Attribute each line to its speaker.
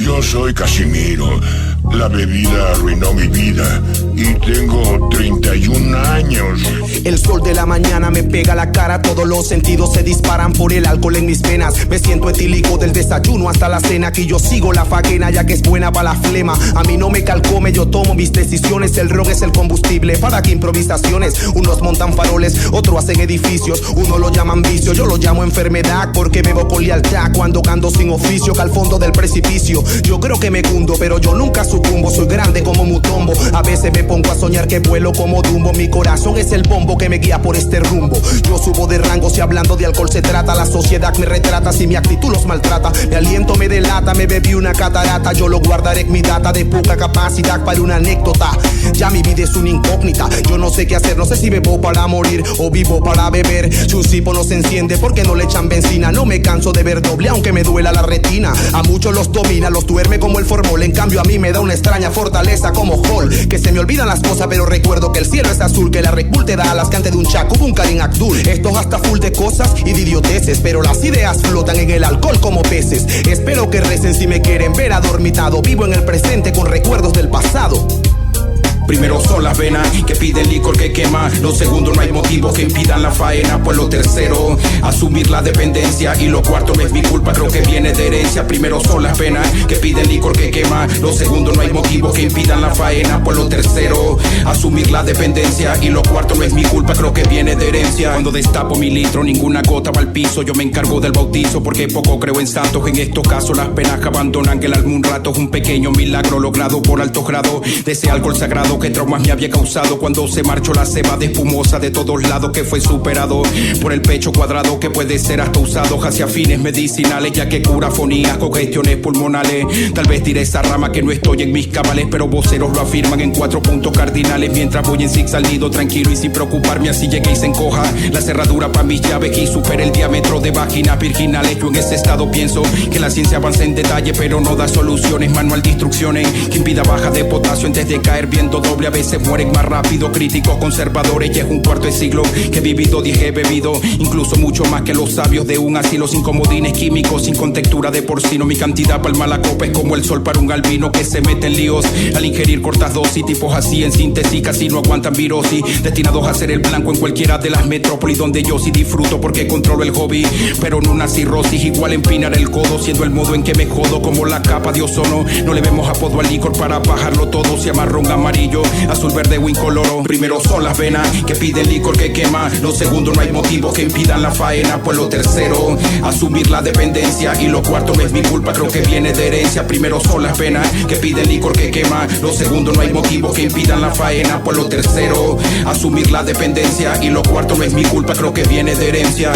Speaker 1: Yo soy Casimiro. La bebida arruinó mi vida y tengo 31 años.
Speaker 2: El sol de la mañana me pega la cara, todos los sentidos se disparan por el alcohol en mis venas. Me siento etílico del desayuno hasta la cena, aquí yo sigo la faena ya que es buena para la flema. A mí no me calcome, yo tomo mis decisiones, el ron es el combustible para que improvisaciones. Unos montan faroles, otros hacen edificios, uno lo llaman vicio, yo lo llamo enfermedad porque bebo con lealtad cuando ando sin oficio que al fondo del precipicio. Yo creo que me cundo, pero yo nunca sucumbo, soy grande como Mutombo. A veces me pongo a soñar que vuelo como Dumbo, mi corazón es el bombo que me guía por este rumbo. Yo subo de rango si hablando de alcohol se trata, la sociedad me retrata si mi actitud los maltrata. Mi aliento me delata, me bebí una catarata, yo lo guardaré en mi data de poca capacidad para una anécdota. Ya mi vida es una incógnita, yo no sé qué hacer, no sé si bebo para morir o vivo para beber. Si un cipo no se enciende porque no le echan benzina, no me canso de ver doble aunque me duela la retina. A muchos los domina, los duerme como el formol, en cambio a mí me da una extraña fortaleza como Hall, que se me olvidan las cosas pero recuerdo que el cielo es azul, que la Red Bull te da alas que antes de un Chaco hubo un Karim Abdul. Esto hasta full de cosas y de idioteces, pero las ideas flotan en el alcohol como peces. Espero que recen si me quieren ver adormitado, vivo en el presente con recuerdos del pasado.
Speaker 3: Primero son las venas que piden licor que quema. Lo segundo, no hay motivos que impidan la faena. Pues lo tercero, asumir la dependencia. Y lo cuarto, no es mi culpa, creo que viene de herencia. Primero son las venas que piden licor que quema. Lo segundo, no hay motivos que impidan la faena. Pues lo tercero, asumir la dependencia. Y lo cuarto, no es mi culpa, creo que viene de herencia. Cuando destapo mi litro, ninguna gota va al piso. Yo me encargo del bautizo porque poco creo en santos. En estos casos las penas que abandonan el alma un rato. Es un pequeño milagro logrado por alto grado de ese alcohol sagrado que traumas me había causado cuando se marchó la ceba de espumosa de todos lados, que fue superado por el pecho cuadrado que puede ser hasta usado hacia fines medicinales, ya que cura fonías, congestiones pulmonales. Tal vez tiré esa rama que no estoy en mis cabales, pero voceros lo afirman en 4 puntos cardinales. Mientras voy en zigzag nido tranquilo y sin preocuparme, así llegué y se encoja la cerradura pa' mis llaves y supere el diámetro de vaginas virginales. Yo en ese estado pienso que la ciencia avanza en detalle pero no da soluciones, manual de instrucciones que impida baja de potasio antes de caer viendo doble. A veces mueren más rápido, críticos conservadores, y es un cuarto de siglo que he vivido, dije he bebido, incluso mucho más que los sabios de un asilo, sin comodines químicos, sin contextura de porcino. Mi cantidad para el malacopa es como el sol para un albino que se mete en líos al ingerir cortas dosis, tipos así en síntesis casi no aguantan virosis, destinados a ser el blanco en cualquiera de las metrópolis donde yo sí disfruto porque controlo el hobby, pero no una cirrosis, igual empinar el codo, siendo el modo en que me jodo como la capa de ozono. No le vemos apodo al licor para bajarlo todo, se llama ron amarillo, azul, verde o incoloro. Primero son las venas que piden licor que quema. Lo segundo, no hay motivos que impidan la faena. Pues lo tercero, asumir la dependencia. Y lo cuarto, no es mi culpa, creo que viene de herencia. Primero son las venas que piden licor que quema. Lo segundo, no hay motivos que impidan la faena. Pues lo tercero, asumir la dependencia. Y lo cuarto, no es mi culpa, creo que viene de herencia.